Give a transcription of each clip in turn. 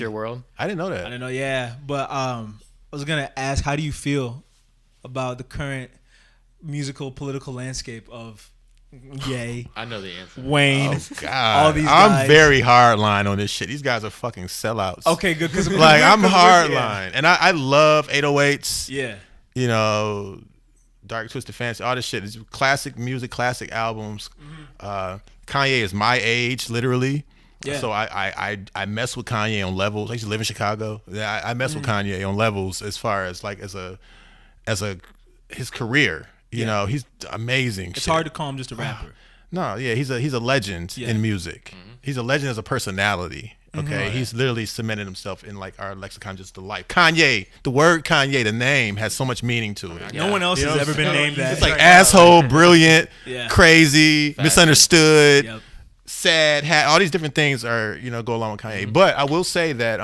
Your world. I didn't know that. I didn't know. Yeah, but I was gonna ask, how do you feel about the current musical political landscape of Ye, I know the answer. Wayne, Oh God, all these I'm guys? very hardline on this shit. These guys are fucking sellouts. Okay, good. Because Like I'm hardline, and I love 808s. Yeah. You know, Dark Twisted Fantasy, all this shit. It's classic music, classic albums. Kanye is my age, literally. Yeah. So I mess with Kanye on levels. I used to live in Chicago. I mess with Kanye on levels as far as like as a his career. You know, he's amazing. It's hard to call him just a rapper. No, yeah, he's a legend in music. He's a legend as a personality. Okay, he's literally cemented himself in like our lexicon, just the life. Kanye, the word Kanye, the name has so much meaning to it. No one else has ever been named that. It's like asshole, brilliant, Yeah. crazy, misunderstood, Yep. sad, all these different things are go along with Kanye. But I will say that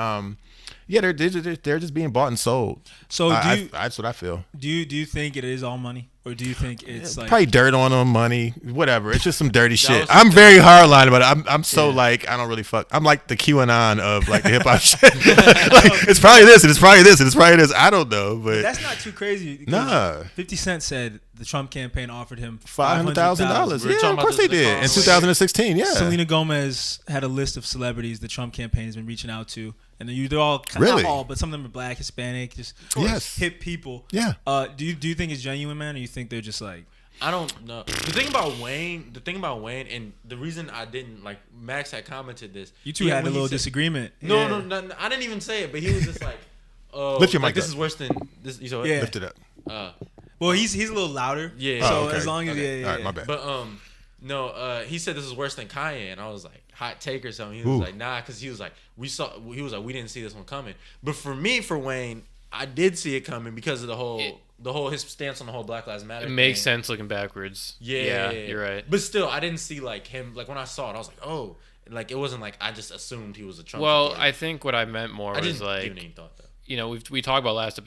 they're just being bought and sold. So that's what I feel. do you think it is all money, or do you think it's like Probably dirt on them, money, whatever. It's just some dirty shit. I'm very hardline about it. I'm so like I don't really fuck. I'm like the QAnon of like the hip hop shit. Like, it's probably this, and it's probably this, and it's probably this. I don't know, but that's not too crazy? Nah. 50 Cent said the Trump campaign offered him $500,000. We were Yeah, talking of about course this they in the did car in on the way. 2016. Yeah, Selena Gomez had a list of celebrities the Trump campaign has been reaching out to, and they're all Really? not all, but some of them are black, Hispanic, just Yes. hip people. Yeah. Do you think it's genuine, man, or you think they're just like? I don't know. The thing about Wayne, and the reason I didn't like Max had commented this. You two had a little disagreement. No, Yeah. no, I didn't even say it, but he was just like, Lift your like, mic this up. is worse than this. You saw it? Yeah. lift it up. Well, he's a little louder. Yeah. So Oh, okay. as long as Okay. yeah. All right, my bad. But no, he said this is worse than Kanye, and I was like, hot take or something. He was Ooh. like, nah, because he was like, we didn't see this one coming. But for me, for Wayne, I did see it coming because of the whole his stance on the whole Black Lives Matter. It makes thing. sense looking backwards. Yeah, You're right. But still, I didn't see like him. Like when I saw it, I was like, oh, like it wasn't like I just assumed he was a Trump. Well, supporter. I think what I meant more I was didn't like, give it any thought though. you know, we talked about last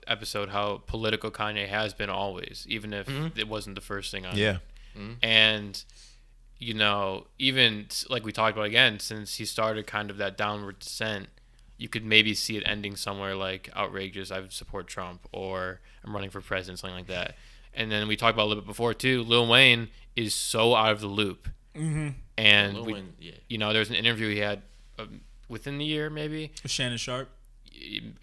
episode how political Kanye has been always, even if it wasn't the first thing on. Yeah. And you know, even like we talked about again, since he started kind of that downward descent, you could maybe see it ending somewhere like outrageous. I would support Trump, or I'm running for president, something like that. And then we talked about a little bit before too. Lil Wayne is so out of the loop, and Lil Wayne, yeah. you know, there's an interview he had within the year, maybe. With Shannon Sharp,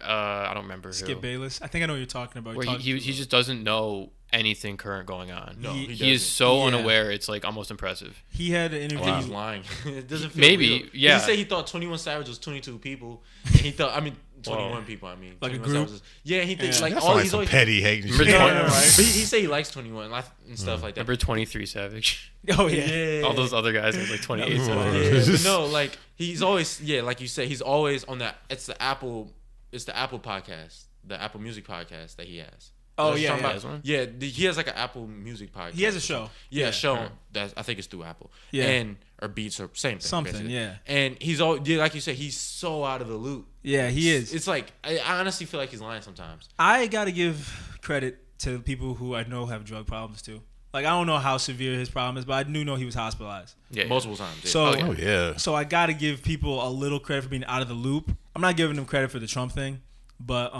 I don't remember Skip who. Bayless. I think I know what you're talking about. Where he just doesn't know anything current going on. No, he he is doesn't. so Yeah. unaware. It's like almost impressive. He had an I interview. think he's lying. It doesn't feel Maybe, real. yeah. He said he thought 21 Savage was 22 people, and he thought 21 people. I mean, Like a 21 group? Savages. Yeah, he thinks Yeah. like That's all like he's some always. petty hating Remember shit. the- Yeah, right. But he say he likes 21 and stuff like that. Remember 23 Savage? Oh yeah. All those other guys was like 28 Oh. Savage. Yeah, but no, like he's always like you said, he's always on that. It's the Apple podcast, the Apple Music podcast that he has. Oh, That's yeah, talking yeah. about- Has one? yeah. He has like an Apple Music podcast. He has a show. Yeah, Yeah. show that I think it's through Apple. Yeah. or Beats or same thing. Something, basically. yeah. And he's all like you said, he's so out of the loop. Yeah, he is. It's like I honestly feel like he's lying sometimes. I gotta give credit to people who I know have drug problems too. Like I don't know how severe his problem is, but I do know he was hospitalized. Yeah, Multiple times. Yeah. So, Oh yeah. so I gotta give people a little credit for being out of the loop. I'm not giving them credit for the Trump thing, but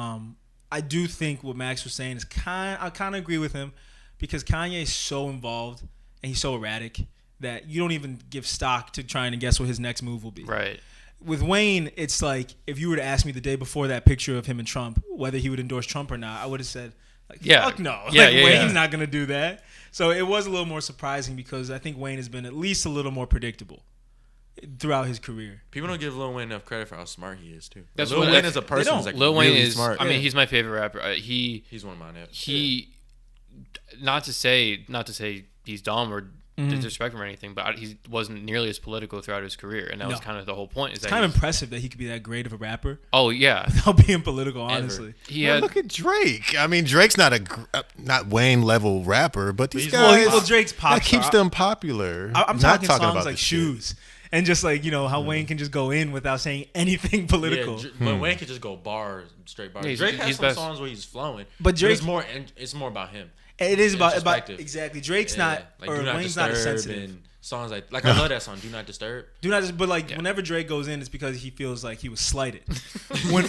I do think what Max was saying is I kind of agree with him because Kanye's so involved and he's so erratic that you don't even give stock to trying to guess what his next move will be. Right. With Wayne, it's like if you were to ask me the day before that picture of him and Trump whether he would endorse Trump or not, I would have said, like, Yeah. fuck no. Yeah, Like, yeah, Wayne's yeah. not going to do that. So it was a little more surprising because I think Wayne has been at least a little more predictable throughout his career. People don't give Lil Wayne enough credit for how smart he is too. That's Lil what- Wayne as a person don't. is like Lil Wayne really is. smart. I mean, he's my favorite rapper. He's one of mine. Yeah. He, not to say he's dumb or disrespect him or anything, but he wasn't nearly as political throughout his career, and that was No. kind of the whole point. Is It's that kind of he's- impressive that he could be that great of a rapper Oh yeah, without being political, honestly. he Man, had. look at Drake. I mean, Drake's not not Wayne level rapper, but these he's- guys Well, Drake's pop that keeps star. them popular. I'm Not talking songs about like this shit. Shoes. And just like, how Wayne can just go in without saying anything political. Yeah, but Wayne could just go bars, straight bars. Yeah, he's- Drake has he's some best. songs where he's flowing, But Drake- it's more about him. It is about Introspective. exactly. Drake's Yeah, not, like or Do Not Wayne's not as Disturb sensitive. and songs like I love that song, Do Not Disturb. Do not just, but like whenever Drake goes in, it's because he feels like he was slighted. when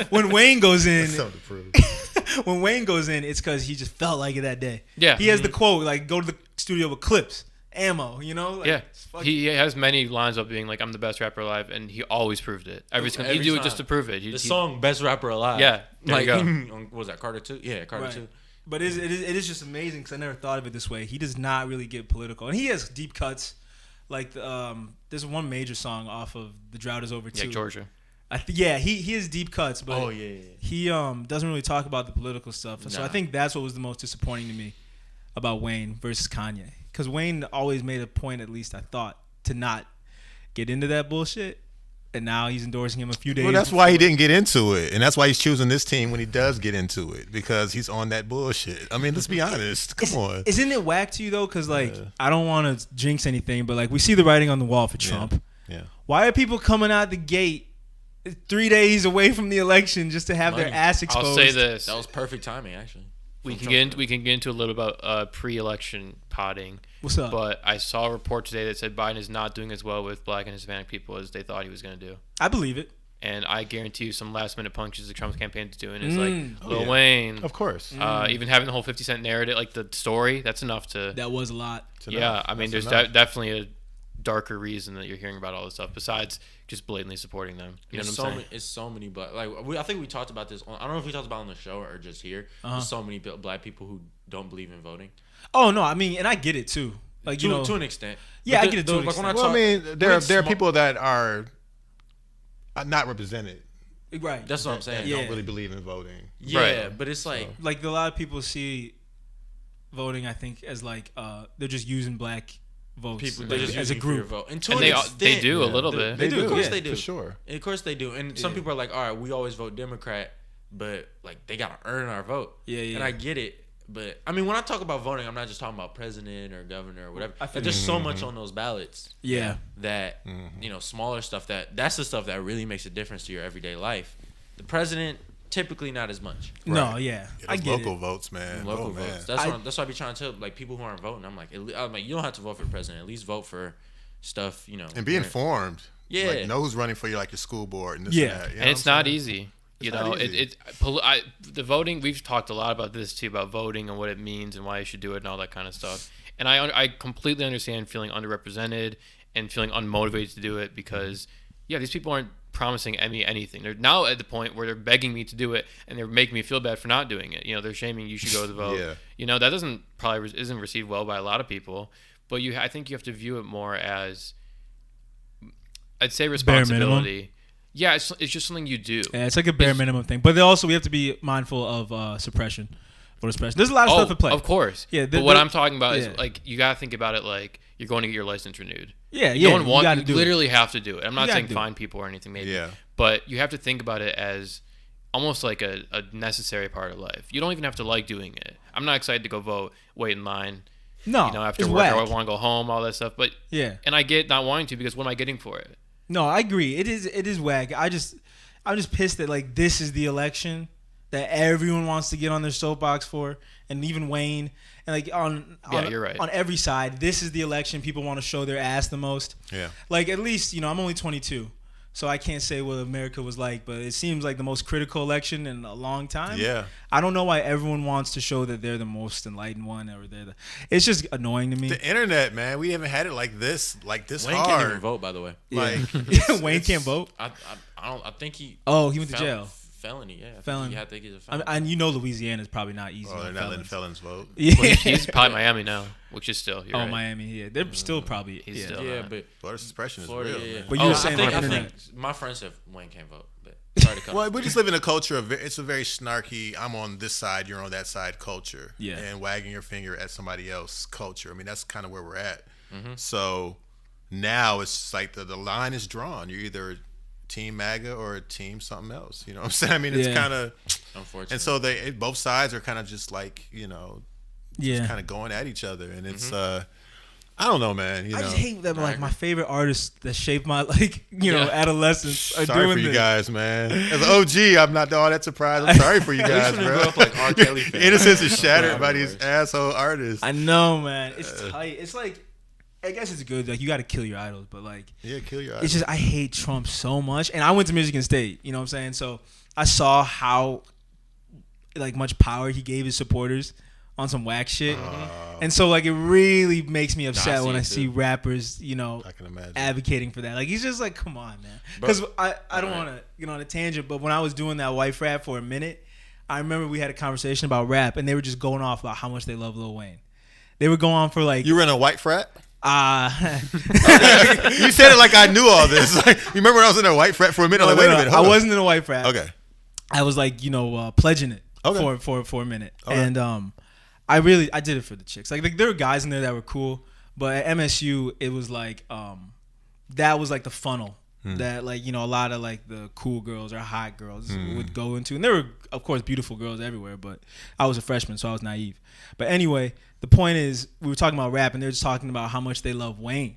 when Wayne goes in, Something to prove. when Wayne goes in, it's because he just felt like it that day. Yeah. He has the quote like, "Go to the studio with clips, ammo." You know. Like, Yeah, fuck- he has many lines of being like, "I'm the best rapper alive," and he always proved it. Every Every he do it time. just to prove it. The song "Best Rapper Alive." Yeah, there you go. What was that, Carter 2? Yeah, Carter Right. 2. But it is just amazing because I never thought of it this way. He does not really get political, and he has deep cuts. Like there's one major song off of "The Drought Is Over" Yeah, too. Georgia. He has deep cuts, but Oh yeah. he doesn't really talk about the political stuff. So Nah. I think that's what was the most disappointing to me about Wayne versus Kanye, because Wayne always made a point, at least I thought, to not get into that bullshit. And now he's endorsing him a few days. Well, that's why he didn't get into it, and that's why he's choosing this team when he does get into it, because he's on that bullshit. I mean, let's be honest. Come on. Isn't it whack to you though? Because like I don't want to jinx anything, but like we see the writing on the wall for Trump. Yeah. Why are people coming out the gate 3 days away from the election just to have their Money. ass exposed? I'll say this: That was perfect timing, actually. we can get into a little about pre-election potting. What's up? But I saw a report today that said Biden is not doing as well with Black and Hispanic people as they thought he was going to do. I believe it. And I guarantee you, some last-minute punches the Trump campaign is doing is like Oh, Lil yeah. Wayne, Of course. even having the whole 50 Cent narrative, like the story. That's enough to. That was a lot. Yeah, I mean, That's there's enough. definitely a darker reason that you're hearing about all this stuff besides just blatantly supporting them. You know what I'm saying? It's so many black. I think we talked about this. I don't know if we talked about it on the show or just here. There's so many black people who don't believe in voting. Oh no, I mean, and I get it too. Like you know, to an extent. Yeah, But I get it to an like, when extent. Well, I mean, there it's are small- people that are not represented. right? That's what I'm saying. That Yeah. don't really believe in voting. Yeah, Right. but it's like Like a lot of people see voting, I think, as like they're just using black votes people like, they're just as a using for your group. vote. And to And an they extent, do a little they- bit. They do, Of course yeah, they do. For sure. Of course they do. And some Yeah. people are like, all right, we always vote Democrat, but like they gotta earn our vote. Yeah, yeah. And I get it. But I mean, when I talk about voting, I'm not just talking about president or governor or whatever. I feel There's just so much on those ballots Yeah, that smaller stuff that's the stuff that really makes a difference to your everyday life. The president, typically not as much. no, yeah, Yeah, I those get local it. votes, man. Local Oh, man. votes. That's why I be trying to tell like people who aren't voting. I'm like, you don't have to vote for the president. At least vote for stuff, And be informed. Yeah. Like, know who's running for your school board and this Yeah. and that. You know And it's what I'm not saying? easy. You It's not know, easy. the voting. We've talked a lot about this too, about voting and what it means and why you should do it and all that kind of stuff. And I completely understand feeling underrepresented and feeling unmotivated to do it because, these people aren't promising me anything. They're now at the point where they're begging me to do it and they're making me feel bad for not doing it. You know, they're shaming you should go to the vote. Yeah. You know, that isn't received well by a lot of people. But I think you have to view it more as, I'd say, responsibility. Yeah, it's just something you do. Yeah, it's like a bare minimum thing. But we have to be mindful of suppression. Voter suppression. There's a lot of stuff at play. Of course. Yeah, but what I'm talking about yeah. is like you gotta think about it like you're going to get your license renewed. Yeah, No yeah. one wants. gotta You do literally have to do it. I'm not gotta saying do fine people or anything, maybe. Yeah. But you have to think about it as almost like a necessary part of life. You don't even have to like doing it. I'm not excited to go vote, wait in line. No, After it's work, whack. I want to go home, all that stuff. But Yeah. and I get not wanting to because what am I getting for it? No, I agree. It is whack. I'm just pissed that like this is the election that everyone wants to get on their soapbox for, and even Wayne, and like you're right. on every side, this is the election people want to show their ass the most. Yeah. Like at least I'm only 22, so I can't say what America was like, but it seems like the most critical election in a long time. Yeah. I don't know why everyone wants to show that they're the most enlightened one, or it's just annoying to me. The internet, man. We haven't had it like this Wayne hard. can't even vote, by the way. Like Wayne can't vote. I don't. I think he. Oh, he went to jail. Felony, yeah. I think Felon. He had to get a I felony. and Louisiana is probably not easy. Oh, they're on not letting felons. felons vote. Yeah. Well, he's probably Miami now, which is still. You're right. Miami. Yeah, they're still probably. He's yeah. still- yeah, not. but Voter suppression is Florida, real. yeah. Man. But you were Oh, saying I on think, the internet. my friend said Wayne can't vote, but sorry to cut. Well, we just live in a culture of it's a very snarky. I'm on this side, you're on that side culture. Yeah. And wagging your finger at somebody else culture. I mean, that's kind of where we're at. So now it's just like the line is drawn. You're either Team MAGA or Team something else. You know what I'm saying? I mean, it's Yeah. kind of. Unfortunately. And so both sides are kind of just like Yeah. kind of going at each other, and it's I don't know, man. I just hate that like agree. my favorite artists that shaped my Yeah. adolescence are Sorry doing for you this. guys, man. As an OG, I'm not all that surprised. I'm sorry for you guys, we didn't bro. grow up like R. Kelly fans. Innocence is shattered Probably by these worse. asshole artists. I know, man. It's tight. It's like I guess it's good. Like, you got to kill your idols, but like, Yeah, kill your it's just I hate Trump so much. And I went to Michigan State. You know what I'm saying? So I saw how like much power he gave his supporters on some whack shit. And so like it really makes me upset when I see rappers, you know, I can imagine. advocating for that. Like he's just like, come on, man. Because I don't want to get on a tangent, but when I was doing that white rap for a minute, I remember we had a conversation about rap, and they were just going off about how much they love Lil Wayne. They were going on for like You were in a white frat? you You said it like I knew all this. Like, you remember when I was in a white frat for a minute? No, Like, wait no, a minute. I hold on. wasn't in a white frat. Okay. I was like, you know, pledging it for a minute. Okay. And I did it for the chicks. Like there were guys in there that were cool, but at MSU it was like that was like the funnel that like, you know, a lot of like the cool girls or hot girls would go into. And there were of course beautiful girls everywhere, but I was a freshman, so I was naive. But anyway, the point is we were talking about rap and they're just talking about how much they love Wayne.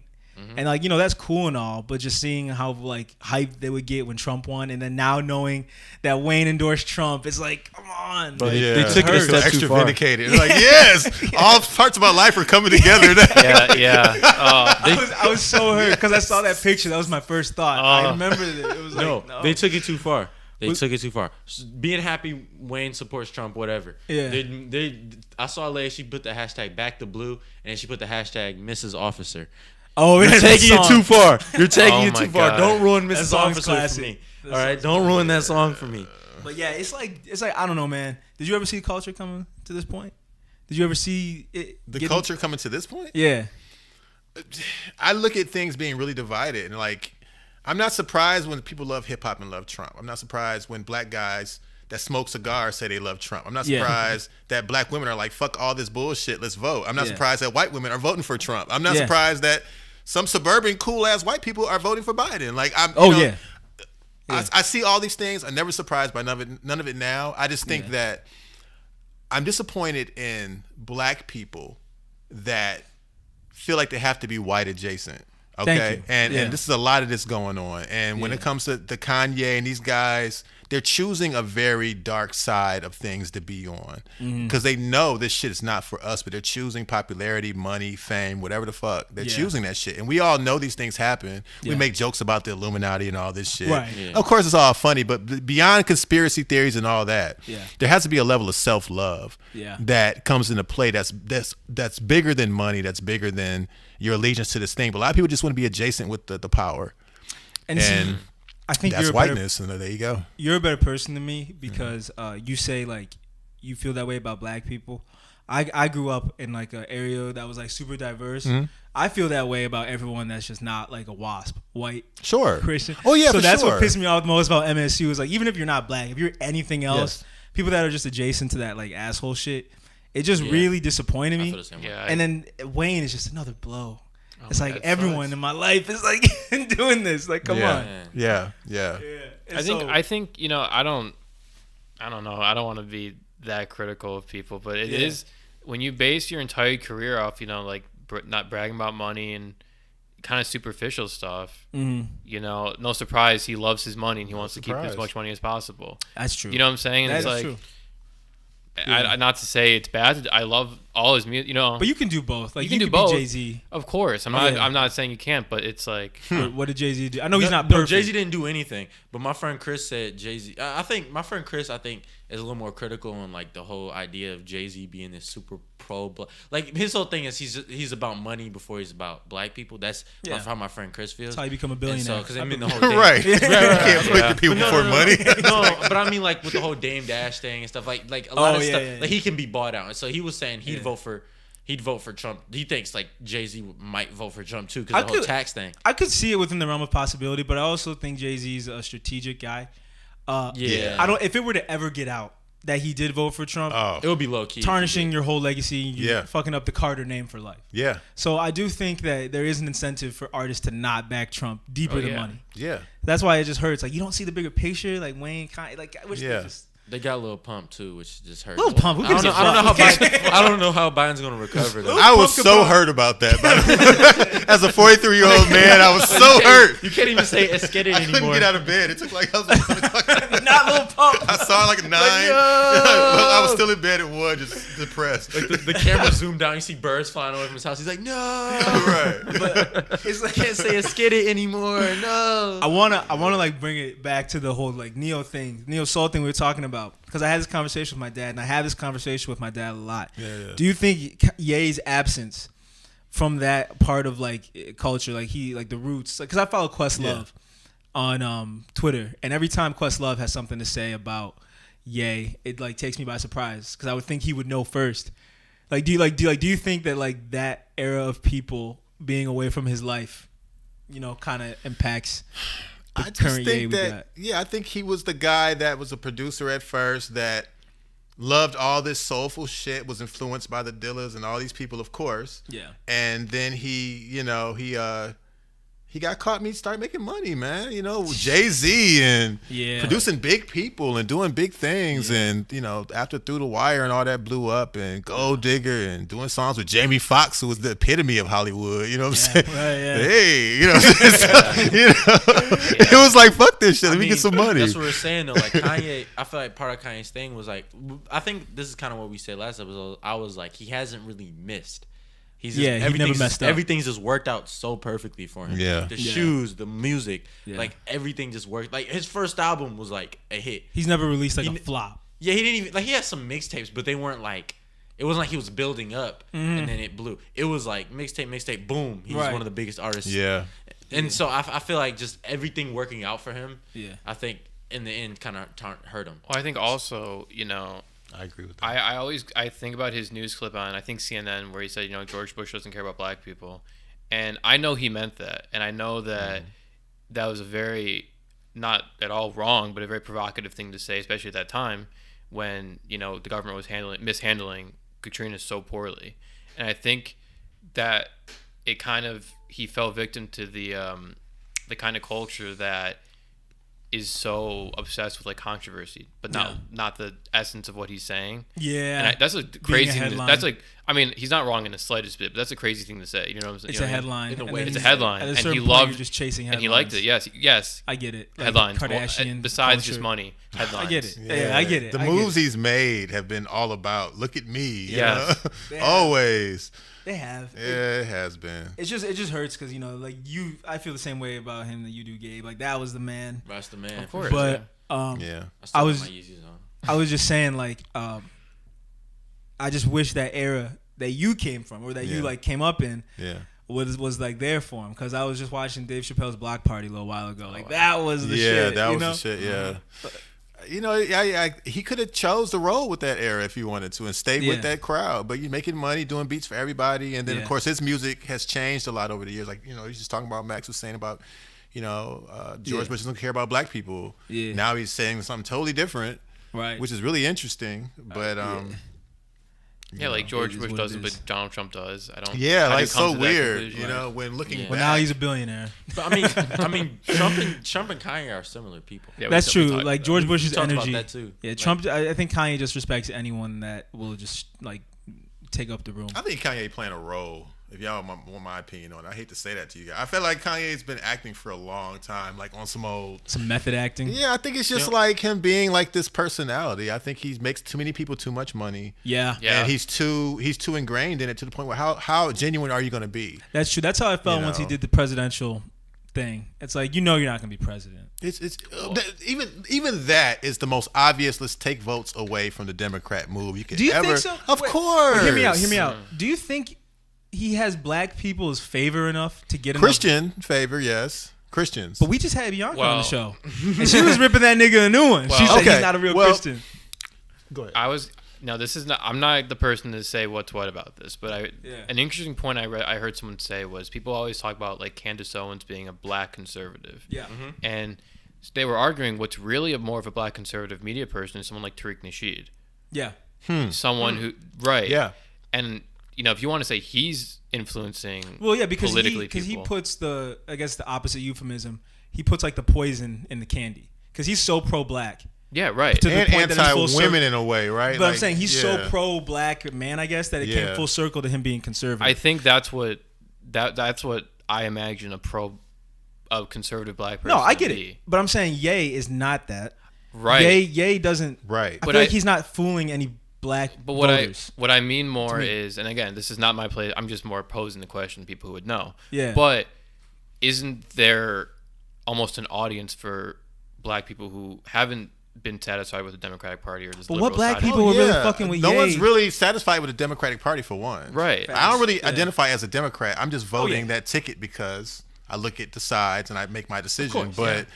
And like, you know, that's cool and all, but just seeing how like hyped they would get when Trump won, and then now knowing that Wayne endorsed Trump, it's like, come on. Bro, Yeah. they took it a So step extra too far. vindicated. Like, yes, all parts of my life are coming together now. Yeah. I was so hurt because I saw that picture. That was my first thought. I remember it. It was like, no. They took it too far. Took it too far. Being happy Wayne supports Trump, whatever. Yeah. I saw a lady, she put the hashtag back the blue, and she put the hashtag Mrs. Officer. Oh, You're taking it too far. You're taking Oh it too my far. God. Don't ruin That Mrs. song's Officer classic. for me. That All right, song's don't ruin that song for me. But yeah, it's like I don't know, man. Did you ever see culture coming to this point? Did you ever see it? The culture coming to this point? Yeah. I look at things being really divided, and like, I'm not surprised when people love hip hop and love Trump. I'm not surprised when black guys that smoke cigars say they love Trump. I'm not Yeah. surprised that black women are like, fuck all this bullshit, let's vote. I'm not Yeah. surprised that white women are voting for Trump. I'm not Yeah. surprised that some suburban cool ass white people are voting for Biden. Like, I'm. Oh you know, yeah. Yeah. I see all these things. I'm never surprised by none of it now. I just think that I'm disappointed in black people that feel like they have to be white adjacent. Okay. Thank you. And Yeah. this is a lot of this going on. And when it comes to the Kanye and these guys, they're choosing a very dark side of things to be on. Because they know this shit is not for us, but they're choosing popularity, money, fame, whatever the fuck. They're choosing that shit. And we all know these things happen. We make jokes about the Illuminati and all this shit. Right. Yeah. Of course it's all funny, but beyond conspiracy theories and all that, there has to be a level of self-love that comes into play that's bigger than money, that's bigger than your allegiance to this thing. But a lot of people just want to be adjacent with the power. And I think that's you're whiteness, and there you go. You're a better person than me because you say like you feel that way about black people. I grew up in like an area that was like super diverse. I feel that way about everyone that's just not like a WASP, white, Sure. Christian. Oh yeah, so for that's sure. what pissed me off the most about MSU is like even if you're not black, if you're anything else, people that are just adjacent to that like asshole shit, it just really disappointed I me. feel the same way. Yeah. And then Wayne is just another blow. It's my like God, everyone sucks. in my life is like doing this. Like, come on. Yeah. And I think you know I don't know. I don't want to be that critical of people, but it is when you base your entire career off, you know, like not bragging about money and kind of superficial stuff. You know, no surprise he loves his money and he wants to keep as much money as possible. That's true. You know what I'm saying? That It's is like, true. I not to say it's bad. I love all his music. You know, But you can do both. Like You can do could both. be Jay-Z. of course, I'm not saying you can't, but it's like What did Jay-Z do? I know he's No, not perfect. Jay Z didn't do anything, but my friend Chris said Jay Z. I think my friend Chris, is a little more critical on like the whole idea of Jay Z being this super pro. Like his whole thing is he's about money before he's about black people. That's how my friend Chris feels. That's how you become a billionaire. Because I mean the whole thing. Right. You can't put the people for money. No, but I mean like with the whole Dame Dash thing and stuff like a lot of stuff. yeah. Like he can be bought out, and so he was saying he'd vote for Trump. He thinks like Jay Z might vote for Trump too because the whole tax thing. I could see it within the realm of possibility, but I also think Jay-Z's a strategic guy. I don't. If it were to ever get out that he did vote for Trump, It would be low key. tarnishing your whole legacy, you're fucking up the Carter name for life. Yeah. So I do think that there is an incentive for artists to not back Trump deeper than money. Yeah. That's why it just hurts. Like you don't see the bigger picture. Like Wayne, like I wish they just. They got Lil Pump too, which just hurts. Lil Pump, who gives a I don't know how fuck? I don't know how Biden's gonna recover. Though. I was so hurt about that. As a 43-year-old man, I was so hurt. You can't even say Esketit I couldn't anymore. get out of bed. It took like I was Not Lil Pump. I saw like a 9. I was still in bed at 1, just depressed. Like the camera zoomed out, you see birds flying away from his house. He's like, no, Right. But it's I like can't say a skitty anymore. No. I wanna like bring it back to the whole like neo soul thing we were talking about, because I had this conversation with my dad, and I have this conversation with my dad a lot. Yeah. Do you think Ye's absence from that part of like culture, like the roots, because I follow Questlove on Twitter, and every time Questlove has something to say about Ye, it like takes me by surprise, because I would think he would know first. Like, do you think that like that era of people being away from his life, kind of impacts the I just current Ye think we that, got? yeah, I think he was the guy that was a producer at first that loved all this soulful shit, was influenced by the Dillas and all these people, of course. Yeah. And then he got caught me start making money, man. Jay-Z and producing big people and doing big things. Yeah. And, after Through the Wire and all that blew up, and Gold Digger, and doing songs with Jamie Foxx, who was the epitome of Hollywood. You know what I'm saying? Right, yeah. Hey, it was like, fuck this shit. Let me get some money. That's what we're saying, though. Like, Kanye, I feel like part of Kanye's thing was like, I think this is kind of what we said last episode. I was like, he hasn't really missed. He never messed up. Everything's just worked out so perfectly for him. Yeah. The shoes, the music, like everything just worked. Like his first album was like a hit. He's never released like a flop. Yeah, he didn't even like. He had some mixtapes, but they weren't like. It wasn't like he was building up and then it blew. It was like mixtape, boom. He was one of the biggest artists. Yeah. And so I feel like just everything working out for him. Yeah. I think in the end kind of hurt him. Well, I think also, I agree with that. I think about his news clip on, I think, CNN, where he said, George Bush doesn't care about black people. And I know he meant that. And I know that that was a very, not at all wrong, but a very provocative thing to say, especially at that time when, the government was mishandling Katrina so poorly. And I think that it kind of, he fell victim to the kind of culture that is so obsessed with like controversy, but not the essence of what he's saying. Yeah, and that's a crazy thing. That's like, I mean, he's not wrong in the slightest bit, but that's a crazy thing to say. You know what I'm saying? It's a headline. It's a headline, and he loved you're just chasing headlines. And he liked it. Yes. I get it. Like headlines. Kardashian. Besides culture. just money, headlines. I get it. Yeah, I get it. The moves he's made have been all about look at me. Yes. Always. They have. Yeah, it has been. It just hurts because I feel the same way about him that you do, Gabe. Like that was the man. That's the man. Of course. But I was just saying I just wish that era that you came from or that you like came up in was like there for him, because I was just watching Dave Chappelle's Block Party a little while ago. Like that was the shit. Yeah, that was the shit. Yeah. He could have chose the role with that era if he wanted to and stayed with that crowd. But you're making money, doing beats for everybody, and then of course his music has changed a lot over the years. Like he's just talking about, Max was saying about, George Bush doesn't care about black people. Yeah. Now he's saying something totally different, right? Which is really interesting. But like George Bush does it, but Donald Trump does. I don't. Yeah, like so weird. When looking back. Well, now he's a billionaire. But I mean, Trump and Kanye are similar people. Yeah, that's true. Like George Bush's energy. About that too. Yeah, Trump. I think Kanye just respects anyone that will just like take up the room. I think Kanye playing a role. If y'all want my opinion on it, I hate to say that to you guys. I feel like Kanye's been acting for a long time, like on some method acting. Yeah, I think it's just like him being like this personality. I think he makes too many people too much money. Yeah. And he's too ingrained in it to the point where how genuine are you going to be? That's true. That's how I felt once he did the presidential thing. It's like you're not going to be president. It's even that is the most obvious. Let's take votes away from the Democrat move you could Do you ever. think so? Of course. Hear me out. Do you think he has black people's favor enough to get Christian favor? Yes, Christians. But we just had Bianca on the show, and she was ripping that nigga a new one. She said he's not a real Christian. Go ahead. This is not. I'm not the person to say what's what about this, but an interesting point I heard someone say was people always talk about like Candace Owens being a black conservative. Yeah. Mm-hmm. And they were arguing what's really more of a black conservative media person is someone like Tariq Nasheed. Yeah. Someone who Yeah. And if you want to say he's influencing, because he puts the opposite euphemism. He puts like the poison in the candy because he's so pro-black. Yeah, right. To and anti-women in a way, right? But I'm saying he's so pro-black man, I guess, that it came full circle to him being conservative. I think that's what I imagine a conservative black person. No, I get it, but I'm saying Ye is not that. Right. Ye doesn't. Right. I feel like he's not fooling any black But voters. what I mean more is, and again, this is not my place. I'm just more posing the question to people who would know. Yeah. But isn't there almost an audience for black people who haven't been satisfied with the Democratic Party or this But liberal what black side? people were really fucking with No Ye? one's really satisfied with the Democratic Party for one. Right. I don't really Yeah. identify as a Democrat. I'm just voting yeah. that ticket because I look at the sides and I make my decision. course, But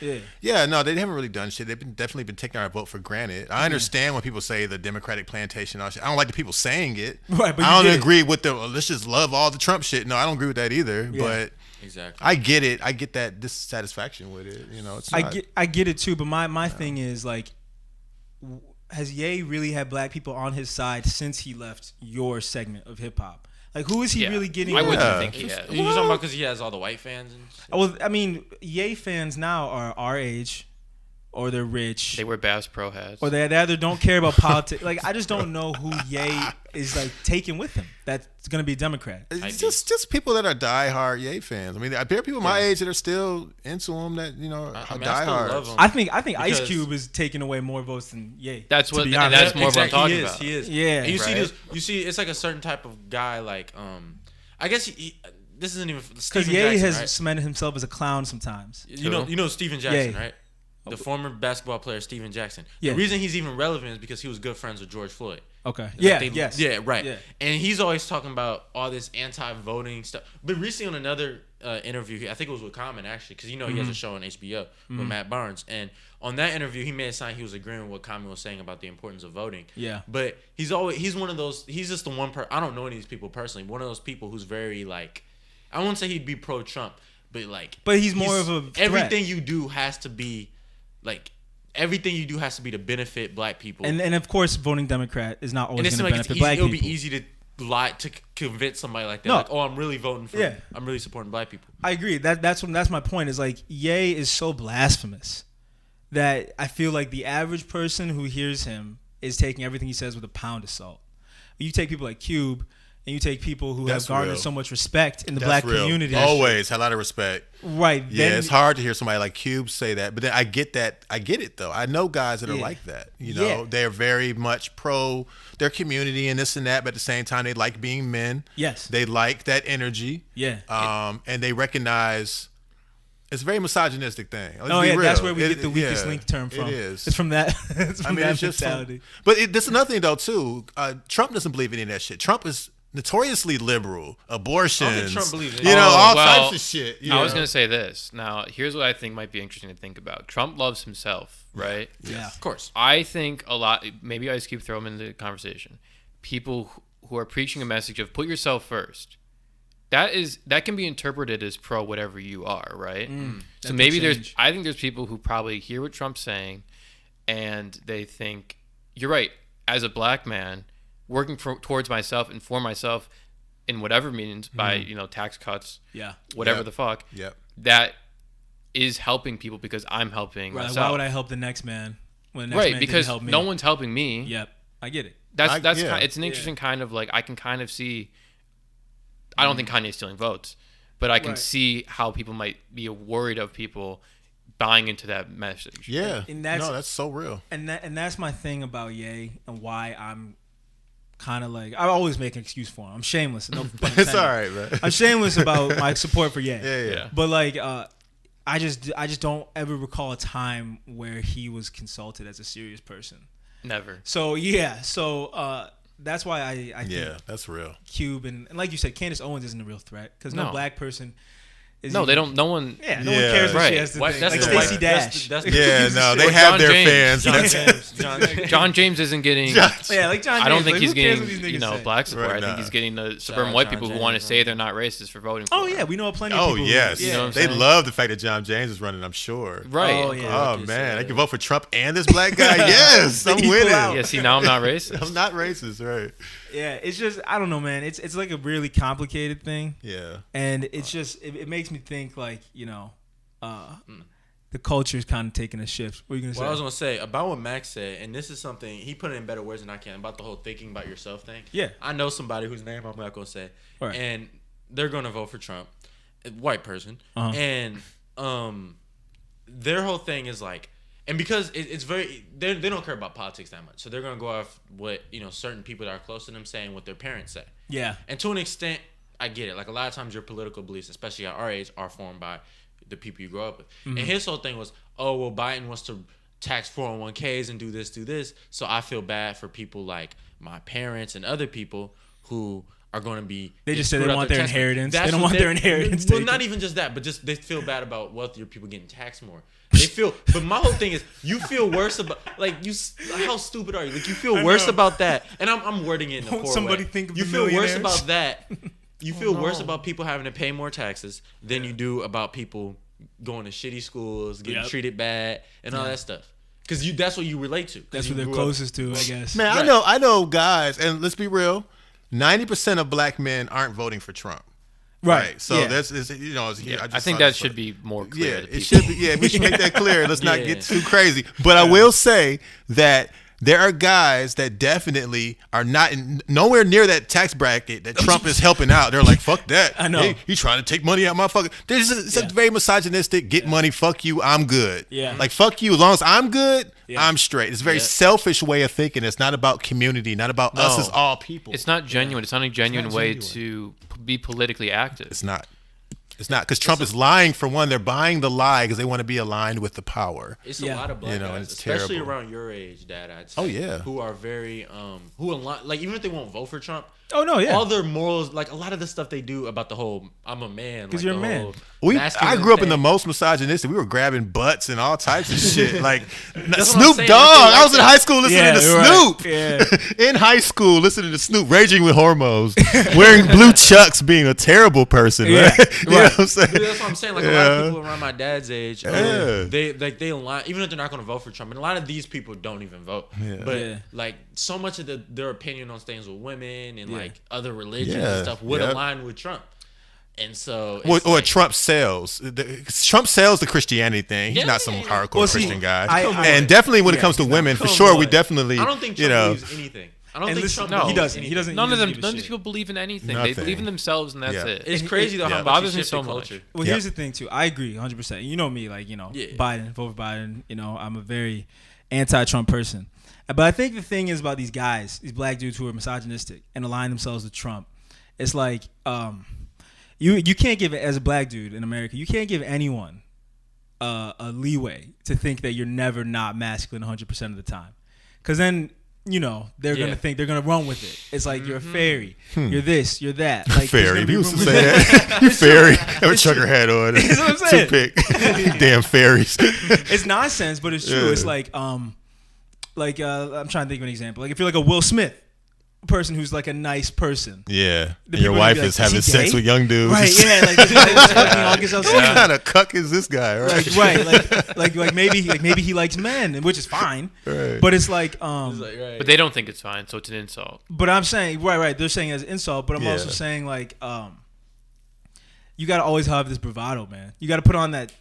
yeah. no, they haven't really done shit. They've definitely been taking our vote for granted. I understand when people say the Democratic plantation. All shit. I don't like the people saying it. Right, but I you don't get it. agree with the let's just love all the Trump shit. No, I don't agree with that either. Yeah. But Exactly. I get it. I get that dissatisfaction with it. You know, it's not, I get it too, but my thing is like, has Ye really had black people on his side since he left your segment of hip hop? Like, who is he Yeah. really getting? I with? wouldn't think he has. You talking about because he has all the white fans and shit? Well, I mean, Ye fans now are our age, or they're rich, They wear Bass Pro hats. or they either don't care about politics. Like, I just don't know who Ye is like taking with him. That's gonna be a Democrat. It's just people that are diehard Ye fans. I mean, there are people my age that are still into him that you know are I still love diehards. him. I think Ice Because- Cube is taking away more votes than Ye. That's to what, be and honest. that's more what I'm talking He is. about. He is. Yeah. And you see Right. this. You see, it's like a certain type of guy. Like, I guess this isn't even Because Steven Ye Jackson, has right? cemented himself as a clown sometimes. You know Steven Jackson, Yeah. right? The former basketball player Steven Jackson. Yeah. The reason he's even relevant is because he was good friends with George Floyd. Okay. Like Yeah. they- Yes. Yeah, right. Yeah. And he's always talking about all this anti-voting stuff. But recently on another interview, I think it was with Common actually, because he Mm-hmm. has a show on HBO with Matt Barnes. And on that interview, he made a sign he was agreeing with what Common was saying about the importance of voting. Yeah. But he's one of those. He's just the one I don't know any of these people personally. One of those people who's very like, I won't say he'd be pro-Trump, but like. But he's more of a threat. Everything you do has to be, like. Everything you do has to be to benefit black people. And of course, voting Democrat is not And always it going seems to like benefit black it'll people. be easy to lie to convince somebody like that. No. Like, oh, I'm really voting for. Yeah. I'm really supporting black people. I agree. That's my point. Is like Ye is so blasphemous that I feel like the average person who hears him is taking everything he says with a pound of salt. You take people like Cube, and you take people who That's have garnered real. so much respect in the That's black real. community. Always had a lot of respect. Right. Yeah, then- it's hard to hear somebody like Cube say that, but then I get that. I get it though. I know guys that are Yeah. like that. You know, Yeah. they're very much pro their community and this and that, but at the same time, they like being men. Yes. They like that energy. Yeah. And they recognize it's a very misogynistic thing. Let's Oh be yeah, real. that's where we It- get the weakest yeah, link term from. It is. It's from that. It's from that it's just mentality. but this is another thing though too. Trump doesn't believe in any of that shit. Trump is notoriously liberal, abortions. Trump believes in you know, Oh, all well, types of shit. you I was know? going to say this. Now, here's what I think might be interesting to think about. Trump loves himself, right? Yeah. Of course. I think a lot, maybe Ice Cube throw him into the conversation. People who are preaching a message of put yourself first. That can be interpreted as pro whatever you are, right? So that maybe could there's, change. I think there's people who probably hear what Trump's saying and they think, you're right, as a black man, working towards myself and for myself in whatever means by, tax cuts, Yeah. whatever Yep. the fuck, Yep. that is helping people because I'm helping Right. myself. Why would I help the next man when the next Right, man because didn't help me? no one's helping me. Yep. I get it. That's yeah. it's an interesting kind of like I can kind of see. I don't think Kanye's stealing votes, but I can Right. see how people might be worried of people buying into that message. Yeah. And that's- no, that's so real. And that's my thing about Ye and why I'm kind of like I always make an excuse for him. I'm shameless. No pun It's intended. all right, man. I'm shameless about my support for Ye. Yeah. But like, I just don't ever recall a time where he was consulted as a serious person. Never. So yeah, that's why I think Yeah, that's real. Cube and like you said, Candace Owens isn't a real threat because no No. black person. Is No, even- they don't. No one. Yeah, no Yeah. one cares what Right. she has to Why- think. that's Like the Stacey white- Dash. that's the- Yeah, no, they Or have John their James. fans. John James isn't getting. Yeah, like John James. I don't think like, he's who cares what getting these niggas say? black support. Right, I think nah. he's getting the Shout suburban out white John people who James, want to man. say they're not racist for voting. Oh for yeah, him. we know plenty of Oh people. yes, You know what I'm they saying? love the fact that John James is running. I'm sure. Right. Oh, yeah. Oh man, I can vote for Trump and this black guy. Yes, I'm Equal winning. out. Yeah. See, now I'm not racist. I'm not racist, right? Yeah, it's just I don't know, man. It's like a really complicated thing, Yeah. and it's just it makes me think like the culture is kind of taking a shift. What are you gonna say? What I was gonna say about what Max said, and this is something he put it in better words than I can about the whole thinking about yourself thing. Yeah. I know somebody whose name I'm not gonna say, Right. and they're gonna vote for Trump, a white person, Uh-huh. and their whole thing is like And because it's very, they don't care about politics that much, so they're gonna go off what certain people that are close to them saying, what their parents say. Yeah. And to an extent, I get it. Like a lot of times, your political beliefs, especially at our age, are formed by the people you grow up with. Mm-hmm. And his whole thing was, oh well, Biden wants to tax 401ks and do this, so I feel bad for people like my parents and other people who are going to be. They just say they want their inheritance. They don't want their inheritance. Well, not even just that, but just they feel bad about wealthier people getting taxed more. They feel, but my whole thing is, you feel worse about how stupid are you? Like you feel worse about that, and I'm wording it in a poor somebody way. think of you the feel worse millionaires? about that. You feel worse about people having to pay more taxes than you do about people going to shitty schools, getting treated bad, and all that stuff. Because that's what you relate to. That's what they're closest to, I guess. Man, Right. I know guys, and let's be real, 90% of black men aren't voting for Trump. Right. So yeah. that's I think that should be more clear. Yeah, to it people. should be. Yeah, we should make that clear. Let's not Yeah. get too crazy. But I will say that there are guys that definitely are not nowhere near that tax bracket that Trump is helping out. They're like, fuck that. I know. Hey, he's trying to take money out my fucking. It's a very misogynistic. Get money. Fuck you. I'm good. Yeah. Like fuck you. As long as I'm good, Yeah. I'm straight. It's a very selfish way of thinking. It's not about community. Not about us as all people. It's not genuine. It's not a genuine way genuine. to be politically active. It's not. It's not because Trump is lying for one. They're buying the lie because they want to be aligned with the power. It's Yeah. a lot of black guys, it's especially terrible. around your age, Dad. I'd say, Oh, yeah. who are very who like even if they won't vote for Trump. Oh, no, yeah. All their morals, like a lot of the stuff they do about the whole "I'm a man," 'Cause like you're the a man. whole I masculine grew up in thing. the most misogynistic. We were grabbing butts and all types of shit. Like what I'm Snoop saying. Dogg. It's I was in like high school listening Yeah, to you're Snoop. right. Yeah. In high school, listening to Snoop, raging with hormones, wearing blue chucks, being a terrible person. Yeah, Right? You know what I'm saying? Dude, that's what I'm saying. Like a lot Yeah. of people around my dad's age, Yeah. they align, even if they're not going to vote for Trump. And a lot of these people don't even vote. But Yeah. like so much of their opinion on things with women and Yeah. like other religions Yeah. and stuff would Yep. align with Trump. And so, Or Trump sells. Trump sells the Christianity thing. He's Yeah, not some yeah. hardcore Well, see, Christian guy. I- and definitely when it yeah, comes to he's women, for Come sure, we on. definitely, I don't think Trump believes anything. I don't And think listen, Trump. he believes doesn't. He anything. doesn't. None of them. give a None of these shit. people believe in anything. Nothing. They believe in themselves, and that's Yeah. it. It's crazy though Yeah. how Bothers much me shifted so much. culture. Well, Yep. here's the thing too. I agree 100%. You know me, like Yeah. Biden, vote for Biden. I'm a very anti-Trump person. But I think the thing is about these guys, these black dudes who are misogynistic and align themselves with Trump. It's like you can't give it as a black dude in America. You can't give anyone a leeway to think that you're never not masculine 100% of the time, because then they're gonna think they're gonna run with it. It's like you're a fairy, you're this, you're that. Like there's Fairy. gonna If be you was to rumors- say that, you fairy. Have a trucker hat on. That's what I'm saying. Toothpick. Damn fairies. It's nonsense, but it's true. Yeah. It's like I'm trying to think of an example. Like if you're like a Will Smith person who's like a nice person. Yeah. The And your people are gonna wife be like, is having "Is he sex gay?" with young dudes. Right, yeah, like this guy's fucking August What Alsina. kind of cuck is this guy? Right. Like maybe he likes men, which is fine. Right. But it's like It's like, right. But they don't think it's fine, so it's an insult. but I'm saying right. They're saying it as an insult, but I'm also Yeah. saying like you got to always have this bravado, man. You got to put on that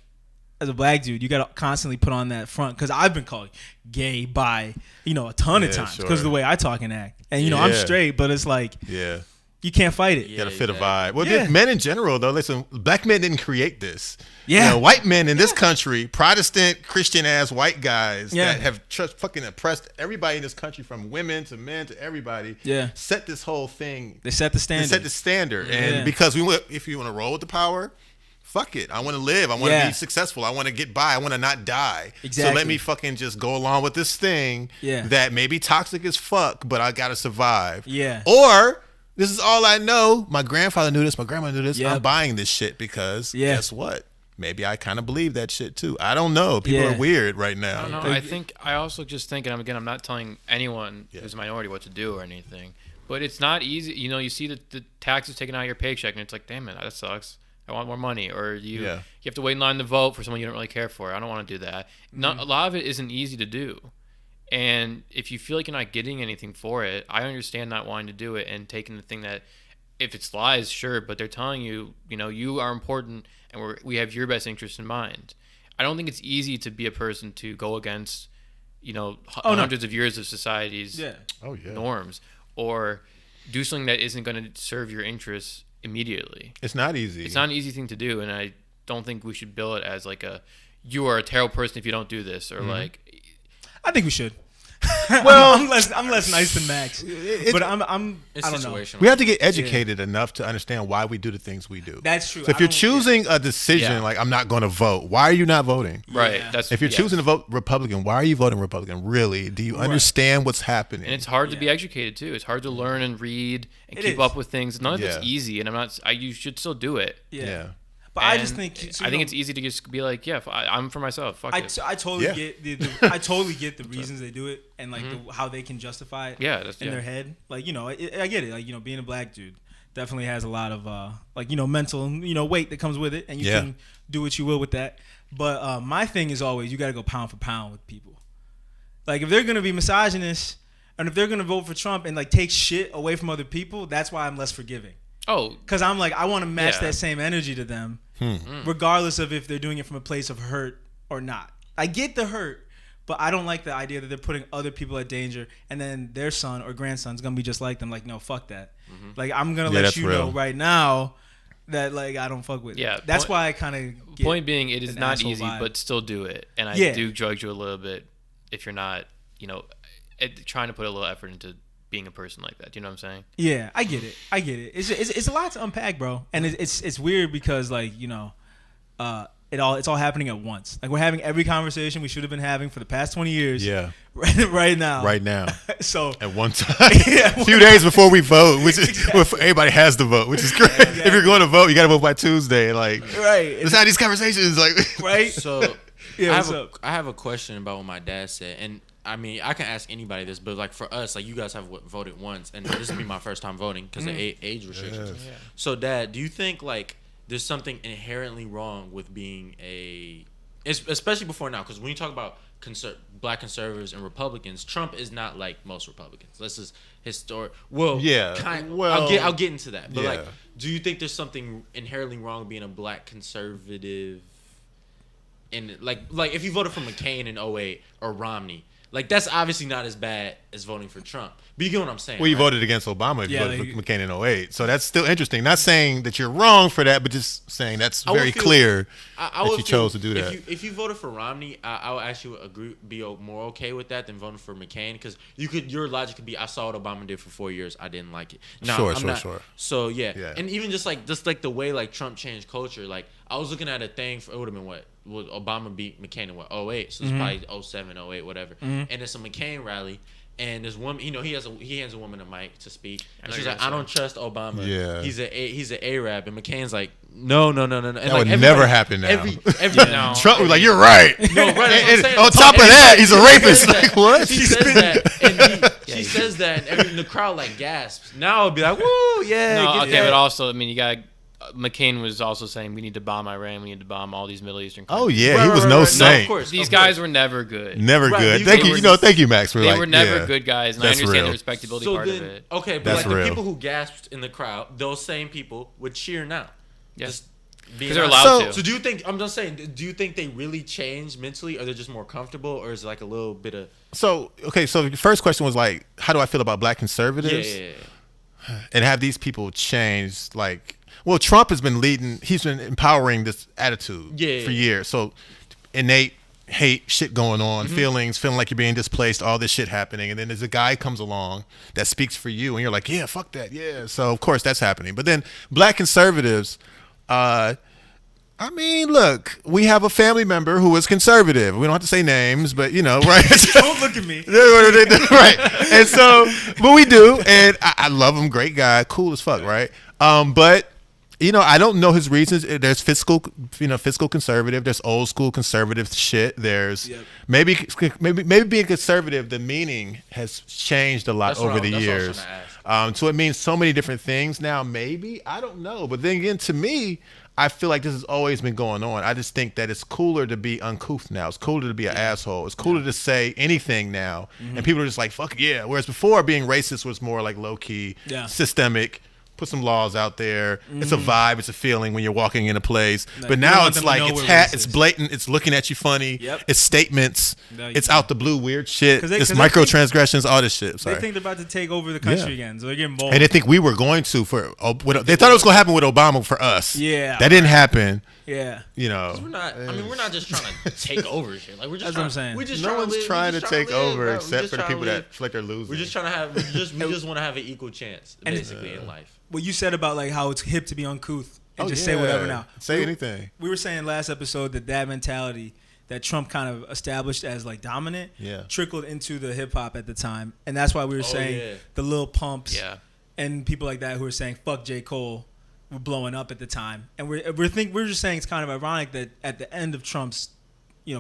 as a black dude. You got to constantly put on that front, because I've been called gay by a ton of Yeah, times because sure. of the way I talk and act. And I'm Yeah. straight, but it's like Yeah. you can't fight it. You gotta Yeah, fit a exactly. vibe. Well, Yeah. men in general, though, listen, black men didn't create this. Yeah. White men in this country, Protestant, Christian-ass white guys Yeah. that have fucking oppressed everybody in this country, from women to men to everybody, Yeah. set this whole thing. They set the They standard. set the standard. Yeah. And because if you want to roll with the power, fuck it. I want to live. I want to Yeah. be successful. I want to get by. I want to not die. So Exactly. let me fucking just go along with this thing Yeah. that may be toxic as fuck, but I got to survive. Yeah. Or this is all I know. My grandfather knew this. My grandma knew this. Yep. I'm buying this shit because Yeah. guess what? Maybe I kind of believe that shit too. I don't know. People Yeah. are weird right now. I don't know. I also just think, and I'm not telling anyone who's a minority what to do or anything, but it's not easy. You see the taxes taken out of your paycheck, and it's like, damn it, that sucks. I want more money. Or you have to wait in line to vote for someone you don't really care for. I don't want to do that. Not a lot of it isn't easy to do. And if you feel like you're not getting anything for it, I understand not wanting to do it and taking the thing that, if it's lies, sure, but they're telling you, you are important and we have your best interest in mind. I don't think it's easy to be a person to go against, hundreds of years of society's norms, or do something that isn't going to serve your interests immediately. It's not easy. It's not an easy thing to do, and I don't think we should bill it as like you are a terrible person if you don't do this, or like. I think we should. Well, I'm less nice than Max, but It's I don't know. situational. we have to get educated enough to understand why we do the things we do. That's true. So if you're choosing a decision Yeah. like I'm not going to vote, why are you not voting? Right. Yeah. That's If you're yes. choosing to vote Republican, why are you voting Republican? Really? Do you understand what's happening? And it's hard to be educated too. It's hard to learn and read and It keep is. up with things. None of it's Yeah. easy, and you should still do it. yeah. But I And just think I think it's easy to just be like, yeah, I'm for myself. Fuck it. I totally Yeah. get I totally get the reasons they do it and like how they can justify it. Yeah, that's- in yeah. their head. Like I get it. Like being a black dude definitely has a lot of mental weight that comes with it, and you Yeah. can do what you will with that. But my thing is always you got to go pound for pound with people. Like if they're gonna be misogynist and if they're gonna vote for Trump and like take shit away from other people, that's why I'm less forgiving. Oh, Because I'm like, I want to match Yeah. that same energy to them, regardless of if they're doing it from a place of hurt or not. I get the hurt, but I don't like the idea that they're putting other people at danger, and then their son or grandson's gonna be just like them. Like, no, fuck that. Like, I'm gonna let that's you real. know right now that like I don't fuck with. Yeah, it. That's point- why I kind of. point being, it is an not asshole easy, vibe. but still do it. And I Yeah. do judge you a little bit if you're not, trying to put a little effort into being a person like that. Do you know what I'm saying? Yeah, I get it. It's a lot to unpack, bro, and it's weird because like it's all happening at once. Like we're having every conversation we should have been having for the past 20 years. Yeah. right now. Right now. So At one time. Yeah. A few days before we vote, which is everybody has to vote, which is great. Exactly. If you're going to vote, you got to vote by Tuesday. Like, right, let's have these conversations. Like, right. So Yeah, I what's have up? I have a question about what my dad said, and I mean I can ask anybody this, but like for us, like you guys have voted once, and this will be my first time voting because of age restrictions. Yes. So, Dad, do you think like there's something inherently wrong with being especially before now? Because when you talk about black conservatives and Republicans, Trump is not like most Republicans. This is historic. Well, Yeah, I'll get into that. But like, yeah. do you think there's something inherently wrong with being a black conservative? And like if you voted for McCain in 08 or Romney, like that's obviously not as bad as voting for Trump. But you get what I'm saying. well, you right? voted against Obama if you Yeah, voted like- for McCain in 08. So that's still interesting. Not saying that you're wrong for that, but just saying that's I would very feel- clear I that would you feel chose to do that. If you voted for Romney, I would actually be more okay with that than voting for McCain because your logic could be I saw what Obama did for 4 years, I didn't like it. No, Sure, I'm sure, not. sure. So yeah, Yeah. and even just like the way like Trump changed culture. Like I was looking at a thing for it would have been what would Obama beat McCain in 08, so it's probably 07, 08, whatever. And it's a McCain rally. And this woman, he hands a woman a mic to speak, and know she's you're like, gonna "I don't trust Obama. Yeah. he's an Arab." And McCain's like, "No." And That like, would everybody- never happen now. Every No. Trump was like, you're right. no, right. That's what I'm And saying. on top of that, he's a rapist. Like, what? She says that, and she says that, and the crowd like gasps. Now it'd be like, "Woo, yeah!" No, get okay, that. but also, I mean, you got McCain was also saying we need to bomb Iran, we need to bomb all these Middle Eastern Oh, countries. yeah. Right, He was right, no right. No, saint. of course. These of guys course. were never good. Never Right, good. these Thank guys you. were You know, thank you, Max. For They like, were never yeah. good guys, and I That's understand real. the respectability So part then, of it. okay, but That's like the real. people who gasped in the crowd, those same people would cheer now. Yeah. Just being Because they're honest. allowed So- to. So do you think? I'm just saying. Do you think they really changed mentally, or they're just more comfortable, or is it like a little bit of? So, okay. So the first question was like, how do I feel about black Yeah, conservatives? yeah. And have these people changed? Like, well, Trump has been leading. He's been empowering this attitude Yeah. for years. So innate hate shit going on, feeling like you're being displaced, all this shit happening, and then there's a guy comes along that speaks for you, and you're like, yeah, fuck that, yeah. So of course that's happening. But then black conservatives, I mean, look, we have a family member who is conservative. We don't have to say names, but you know, right? Don't look at me. Right. And so, but we do, and I love him. Great guy, cool as fuck, right? But you know, I don't know his reasons. There's fiscal conservative. There's old school conservative shit. There's maybe being conservative. The meaning has changed a lot That's what over I- the that's what I was years. trying to So it means so many different things now. Maybe I don't know, but then again, to me, I feel like this has always been going on. I just think that it's cooler to be uncouth now. It's cooler to be an asshole. It's cooler to say anything now, and people are just like, "Fuck yeah." Whereas before, being racist was more like low key, Yeah. systemic, put some laws out there. It's a vibe. It's a feeling when you're walking in a place. Like, but you don't now want it's them to like know it's we're it's racist. blatant. It's looking at you funny. Yep. It's statements. No, It's out the blue weird shit. 'Cause they- It's 'cause they think- microtransgressions. All this shit. Sorry. They think they're about to take over the country Yeah. again, so they're getting bold. And they think we were going to they thought it was going to happen with Obama for us. Yeah. That didn't happen. yeah. You know. We're not. I mean, we're not just trying to take over shit. Like we're just. That's what I'm trying, saying. We're just No trying one's to live. trying We're to just take trying to live, over bro. We're except just for the trying to people that live. feel like they're losing. We're just trying to have. We just want to have an equal chance, And basically, in life. What you said about like how it's hip to be uncouth and Oh, just say whatever yeah. now. Say anything. We were saying last episode that mentality that Trump kind of established as like dominant Yeah. trickled into the hip hop at the time, and that's why we were saying yeah. the Lil Pumps Yeah. and people like that who were saying fuck J. Cole were blowing up at the time, and we're just saying it's kind of ironic that at the end of Trump's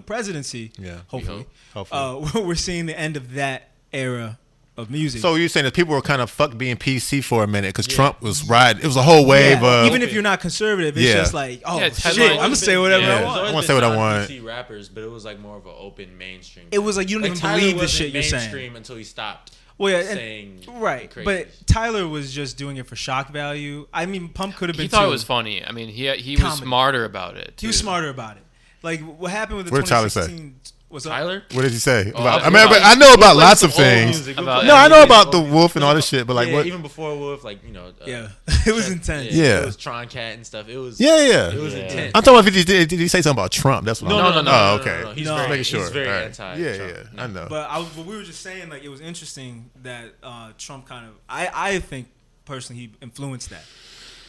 presidency, Yeah. hopefully, Hopefully. we're seeing the end of that era of music. So you're saying that people were kind of fuck being PC for a minute because Trump was riding. It was a whole wave yeah, of. even if you're not conservative, it's Yeah. just like, oh Yeah, it's shit, headline- I'm gonna say whatever Yeah. I There's want. always I wanna been say what I want. non-PC rappers, but it was like more of an open mainstream. It was like you don't even Tyler believe the wasn't shit you're saying. mainstream until he stopped. Well, yeah, saying right. crazy But shit. Tyler was just doing it for shock value. I mean, Pump could have been. He thought too. it was funny. I mean, he was Comedy. smarter about it. He was too. smarter about it. Like what happened with the What did Tyler say? 2016. What's up? Tyler. What did he say? Oh, About, I- I remember. I know about lots of things. About No, I know everything. about the wolf and all this shit, but like yeah, what? even before Wolf, like Yeah, it was intense. Yeah. It was Tron Cat and stuff. It was. Yeah. It was Yeah. intense. I'm talking about if did he say something about Trump? That's what No, I'm no, no, Oh, no, okay. no, no. He's No. very, Making sure. he's very All right. anti. Yeah, Trump. yeah. I know. But we were just saying like it was interesting that Trump kind of. I think personally he influenced that,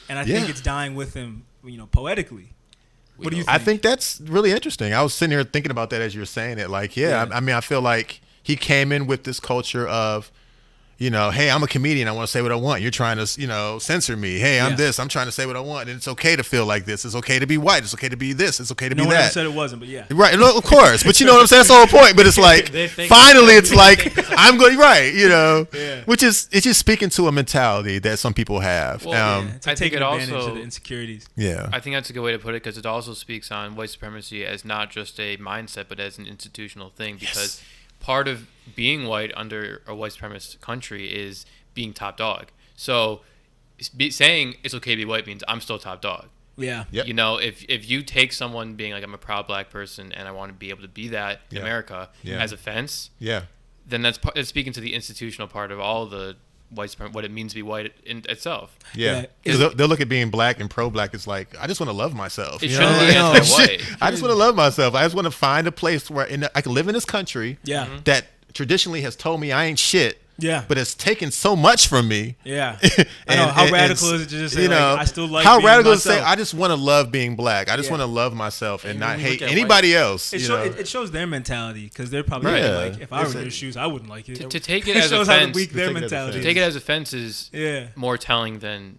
and I think Yeah. it's dying with him. Poetically. What do you think? I think that's really interesting. I was sitting here thinking about that as you were saying it. Like, Yeah. I mean, I feel like he came in with this culture of, hey, I'm a comedian. I want to say what I want. You're trying to, censor me. Hey, I'm Yeah. this. I'm trying to say what I want. And it's okay to feel like this. It's okay to be white. It's okay to be this. It's okay to No be one ever that. said it wasn't, but yeah. Right, no, of course, but you know what I'm saying. That's the whole point. But it's like They think- finally, it's like they think- I'm going right, Yeah. which is it's just speaking to a mentality that some people have. Well, Yeah, it's I like think taking it advantage also- of the insecurities. yeah, I think that's a good way to put it because it also speaks on white supremacy as not just a mindset, but as an institutional thing. Because part of being white under a white supremacist country is being top dog. So saying it's okay to be white means I'm still top dog. Yeah. Yep. If you take someone being like I'm a proud black person and I want to be able to be that in Yeah. America Yeah. as offense, yeah, then that's speaking to the institutional part of all the white supremacy, what it means to be white in itself. yeah. Yeah. 'Cause they'll look at being black and pro-black. It's like I just want to love myself. It you shouldn't know? be No, anti-white. I just want to love myself. I just want to find a place where I can live in this country Yeah. that traditionally has told me I ain't shit. Yeah. But it's taken so much from me. Yeah. I know. How radical is it to just say, I still like how being radical is to say myself? I just want to love being black. I just Yeah. want to love myself and And not when we hate look at anybody else. It, you show, know? it shows their mentality because they're probably Right. thinking, like, if I were It's in a- their shoes, I wouldn't like it. To take it It as shows how offense, weak their take it as mentality offense. is. take it as offense is Yeah. more telling than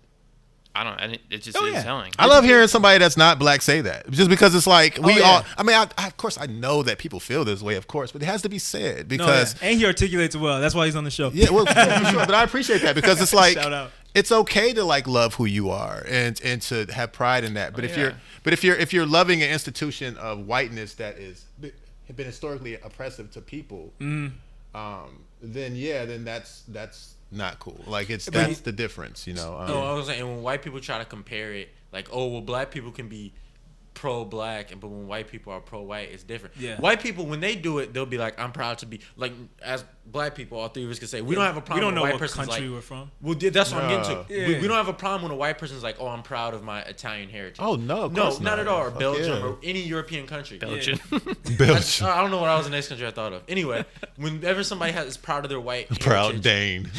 it just Oh, is yeah. telling. I love hearing somebody that's not black say that, just because it's like we Oh, yeah. all. I mean, of course, I know that people feel this way, of course, but it has to be said No, because yeah. And he articulates it well. That's why he's on the show. yeah, well, for sure. But I appreciate that because it's like Shout out. it's okay to like love who you are and to have pride in that. But if you're loving an institution of whiteness that have been historically oppressive to people, then that's not cool. Like that's the difference, No, I was saying when white people try to compare it, like, oh, well, black people can be pro-black, but when white people are pro-white, it's different. Yeah. White people, when they do it, they'll be like, I'm proud to be, like, as black people, all three of us can say, we don't have a We problem don't when know a white what person's country like, we're from. well, that's what I'm getting No. to. Yeah. We don't have a problem when a white person's like, oh, I'm proud of my Italian heritage. Oh, no, of No, course not at all. Or Fuck Belgium yeah. or any European country. Belgian. Belgium. I don't know what I was the next country I thought of. Anyway, whenever somebody is proud of their white Proud heritage, Dane.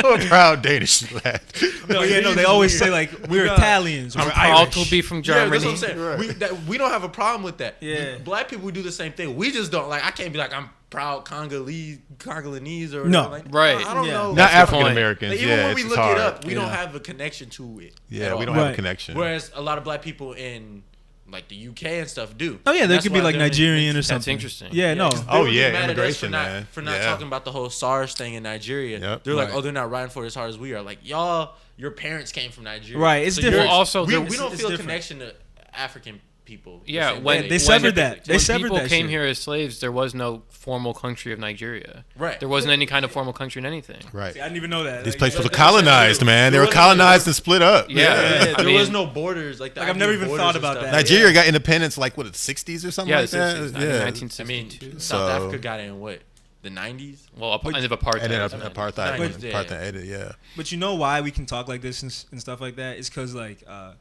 I'm a proud Danish lad. No, yeah, no, they always say, like, we're No. Italians or I'm we're proud Irish. to be from Yeah, Germany. that's what I'm saying. Right. We don't have a problem with that. Yeah. Black people do the same thing. We just don't like. I can't be like I'm proud Congolese or No. whatever. Like, Right. I don't Yeah. know. Not That's the African point. Americans. Like, even Yeah, when we it's look hard. it up, we don't Yeah. have a connection to it. Yeah, at we all. don't have Right. a connection. Whereas a lot of black people in like the UK and stuff do. Oh, yeah, they That's could be why like they're- Nigerian or That's something. interesting. Yeah, no. 'cause they Oh, were yeah, getting mad at us for immigration, not man. Yeah. talking about the whole SARS thing in Nigeria. Yep. They're like, Right. oh, they're not riding for it as hard as we are. Like, y'all, your parents came from Nigeria. Right, it's you're- different. Also, we it's don't it's feel a different. connection to African people. Yeah, same when way they severed that. They when severed people that came shit. here as slaves, there was no formal country of Nigeria. Right. There wasn't any kind of formal country in anything. Right. See, I didn't even know that. These Like, places were that's colonized, true. man. They There were was colonized and split up. Yeah. I there was mean- no borders. Like I've never even thought about that. Nigeria got independence like what, the 60s or something Yeah, like the that. 60s, Yeah. 1962. South So- Africa got it in what? The 90s? Well, end of apartheid. And then wasn't it? apartheid. Nice. Apartheid ended, yeah. But you know why we can talk like this and stuff like that? It's because, like, I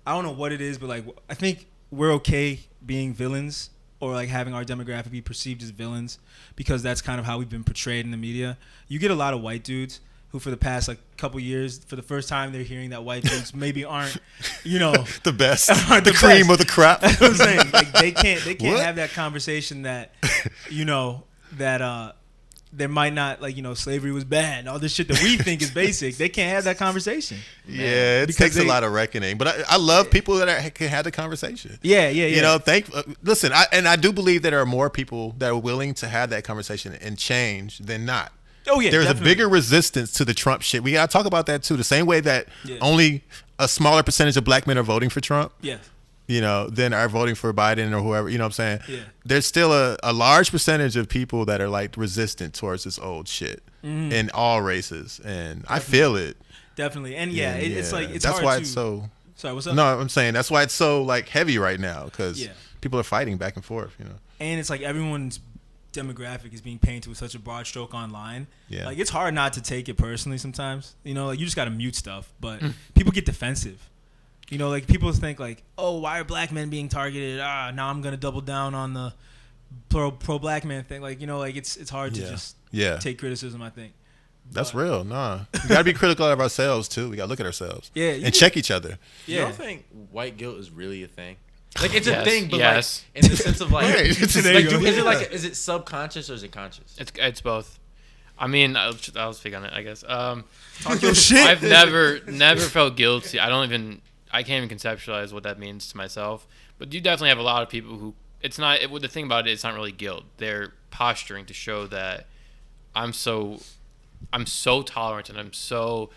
don't know what it is, but, like, I think we're okay being villains or, like, having our demographic be perceived as villains because that's kind of how we've been portrayed in the media. You get a lot of white dudes who, for the past, like, couple years, for the first time, they're hearing that white dudes maybe aren't, you know, The best. Aren't The the cream best. of the crop. You know what I'm saying? Like, they can't What? have that conversation that, you know, that there might not, like, you know, slavery was bad. All this shit that we think is basic. They can't have that conversation. Yeah, it Because takes a they- lot of reckoning. But I love people that can have the conversation. Yeah. You know, listen, I do believe that there are more people that are willing to have that conversation and change than not. Oh, yeah. There's definitely. a bigger resistance to the Trump shit. We gotta talk about that too. The same way that Yeah. only a smaller percentage of black men are voting for Trump, Yeah. you know, than are voting for Biden or whoever. You know what I'm saying? Yeah. There's still a large percentage of people that are like resistant towards this old shit in all races, and I feel it. Definitely. And yeah, it's like, it's that's hard why to. it's so. Sorry, what's up? No, I'm saying that's why it's so like heavy right now because Yeah. people are fighting back and forth. You know. And it's like everyone's demographic is being painted with such a broad stroke online. Yeah. Like, it's hard not to take it personally sometimes. You know, like, you just got to mute stuff. But people get defensive. You know, like, people think, like, oh, why are black men being targeted? Now I'm going to double down on the pro-black man thing. Like, you know, like, it's hard to just take criticism, I think. That's But- real. Nah, we gotta be critical of ourselves too. We gotta look at ourselves. Yeah, and check each other. You Yeah. don't think white guilt is really a thing? Like, it's a Yes, thing, but yes. like in the sense of like, Right. There like you go. is it like is it subconscious or is it conscious? It's both. I mean, I'll speak on it, I guess. Talk your shit. I've never felt guilty. I can't even conceptualize what that means to myself. But you definitely have a lot of people who it's not. The thing about it, it's not really guilt. They're posturing to show that I'm so tolerant and I'm so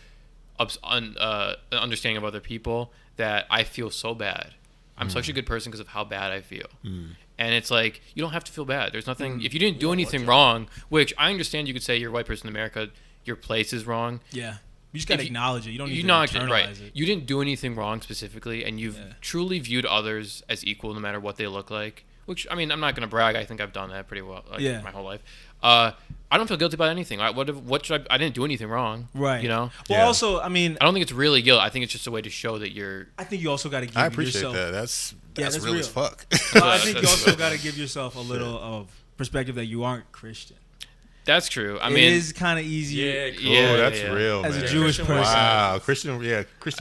understanding of other people that I feel so bad. I'm such a good person because of how bad I feel. And it's like, you don't have to feel bad. There's nothing, if you didn't do anything wrong, which I understand you could say you're a white person in America, your place is wrong. Yeah. You just got to If you- acknowledge it. You don't need You to acknowledge internalize it, right. it. You didn't do anything wrong specifically, and you've Yeah. truly viewed others as equal no matter what they look like. Which, I mean, I'm not going to brag. I think I've done that pretty well my whole life. I don't feel guilty about anything. What should I didn't do anything wrong. Right. You know? Well, Yeah. also, I mean, I don't think it's really guilt. I think it's just a way to show that you're... I think you also got to give I appreciate yourself. that. That's that's real real. as fuck. Well, I think you That's- also got to give yourself a little of perspective that you aren't Christian. That's true. I It mean... is kind of easy. Yeah, cool. Yeah, that's yeah. real, As a man. Jewish person. Wow, Christianity.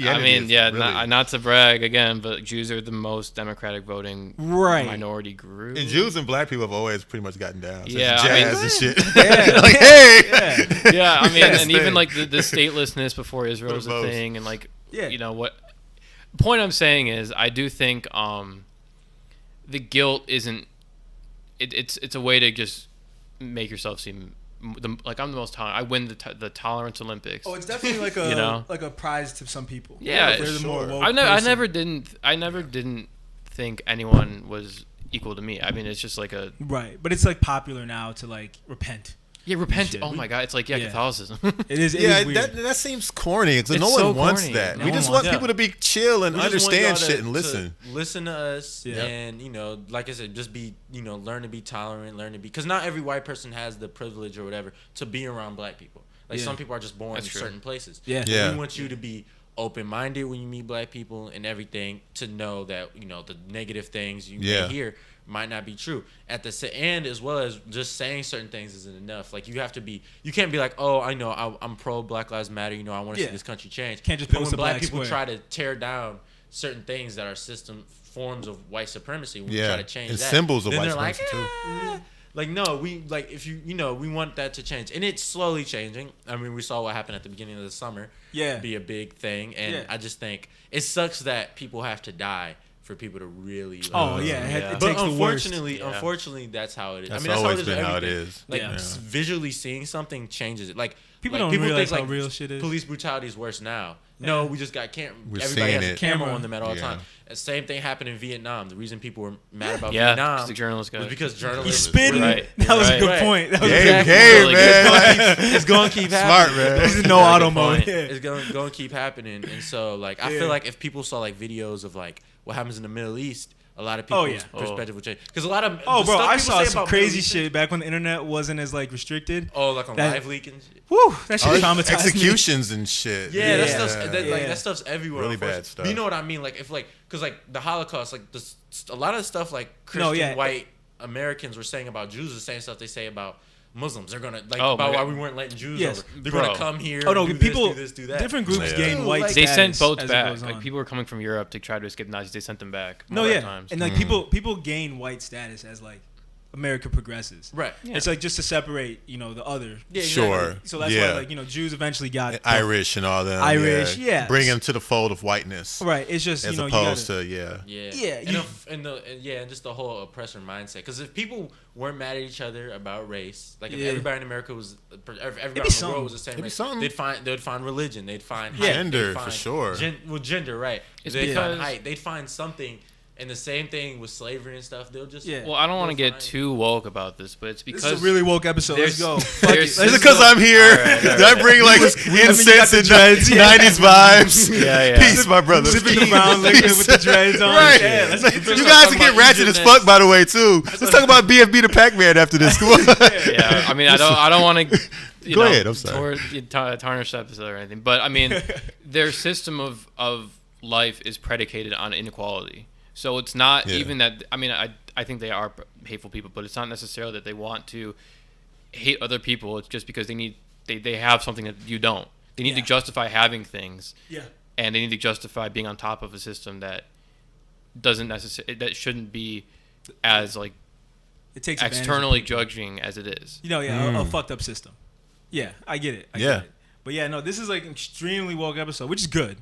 I mean, is yeah, really, not to brag again, but Jews are the most democratic voting Right. minority group. and Jews and black people have always pretty much gotten down. Since Yeah, I jazz mean- and shit. Yeah. Like, hey, Yeah. Yeah, I mean, Yes, and even thing. like the statelessness before Israel was a Both. thing, and like, Yeah. you know what? The point I'm saying is, I do think the guilt isn't. It's a way to just make yourself seem like I'm the most tolerant. I win the tolerance Olympics. Oh, it's definitely like a You know? like a prize to some people. Yeah, They're the more sure. woke I person. never didn't think anyone was equal to me. I mean, it's just like a Right, but it's like popular now to like repent. repent. Shit. Oh my god, it's like Yeah. Catholicism. It is. It yeah, is weird. that seems corny because It's no one so wants corny. that. No we one just wants want people to be chill and We just want understand y'all shit to- and listen. to listen to us, Yeah. and like I said, just be learn to be tolerant, learn to be because not every white person has the privilege or whatever to be around black people. Like Yeah. some people are just born That's in true. certain places. Yeah. Yeah. We want you to be open-minded when you meet black people and everything to know that the negative things you Yeah. may hear might not be true. At the end, as well as just saying certain things isn't enough. Like you have to be, you can't be like, oh, I know I'm pro Black Lives Matter. I want to Yeah. see this country change. Can't just But post when a black black people square. try to tear down certain things that are forms of white supremacy, when we Yeah, try to change and that, symbols of then white they're like, supremacy, too. like no, we like if we want that to change, and it's slowly changing. I mean, we saw what happened at the beginning of the summer. Yeah. Be a big thing, and Yeah. I just think it sucks that people have to die for people to really. Like, Oh yeah, Yeah. it but takes the worst. unfortunately, that's how it is. That's I mean, that's always how it is. been with how it everything. is. Like Yeah. visually seeing something changes it. Like People like, don't realize think, how real shit is. Police brutality is worse now. No, we just got We're everybody seeing has a it. camera on them at all Yeah. times. The same thing happened in Vietnam. The reason people were mad about Yeah, Vietnam 'cause the journalist got was because He's journalists. spinning. Right. That was a Right. good Right. point. That was Game, exactly game, really man. good. Like, It's gonna keep smart, happening. man. This is no Very auto good mode. point. Yeah. It's going to keep happening, and so like I Yeah. feel like if people saw like videos of like what happens in the Middle East, a lot of people's yeah. perspective would change. Because a lot of Oh, the bro, stuff I people saw say some about crazy Middle East- shit back when the internet wasn't as like restricted. Oh, like on That- live leak and shit. Woo, that shit oh, traumatized me. executions and shit. Yeah, that Yeah. stuff's that, like Yeah. that stuff's everywhere. Really unfortunately. bad stuff. But you know what I mean? Like if like because like the Holocaust, like a lot of stuff like Christian No, yeah. white Americans were saying about Jews, the same stuff they say about Muslims. They're gonna like Oh, about my why God. we weren't letting Jews Yes. over. They're Bro. gonna come here. Oh no, do people, this, do that. different groups Yeah. gain white. Like- They status sent boats as it back. goes Like on. people were coming from Europe to try to escape Nazis. They sent them back. No, multiple yeah, times. and like people gain white status as like America progresses. Right. Yeah. It's like just to separate, the other. Yeah, exactly. Sure. So that's yeah. why, like, Jews eventually got And Irish and all that. Irish, yeah. Bring them to the fold of whiteness. right. It's just As you opposed gotta, to, yeah. Yeah, Yeah, and, you- and just the whole oppressor mindset. Because if people weren't mad at each other about race, like if Yeah. everybody in America was, everybody in the something. world was the same It'd be race, something. they'd find religion, they'd find Yeah. height, Gender, they'd for find sure. Gender, right? It's They'd because- find height, they'd find something. And the same thing with slavery and stuff. They'll just Yeah. Well, I don't want to they'll get find- too woke about this, but it's This because is a really woke episode. Let's go. Fuck there's- it. Is Let's it because go. I'm here? All right. Did I bring like incense the and dreads, yeah. 90s vibes? Yeah. Peace, my brother. Sipping the brown liquor with the dreads on. Right. Yeah, let's Like, get you this. guys talking can get about ratchet as Egypt fuck, by the way, too. Let's talk about BFB the Pac-Man after this. Come on. Yeah, I mean, I don't want to. Go ahead, I'm sorry. Tarnish the episode or anything, but I mean, their system of life is predicated on inequality. So it's not Yeah. even that. I mean, I think they are hateful people, but it's not necessarily that they want to hate other people. It's just because they have something that you don't. They need to Yeah. justify having things, Yeah. and they need to justify being on top of a system that that shouldn't be as like It takes advantage of externally people. judging as it is. A fucked up system. Yeah, I get it. I Yeah. get it. But yeah, no, this is like an extremely woke episode, which is good.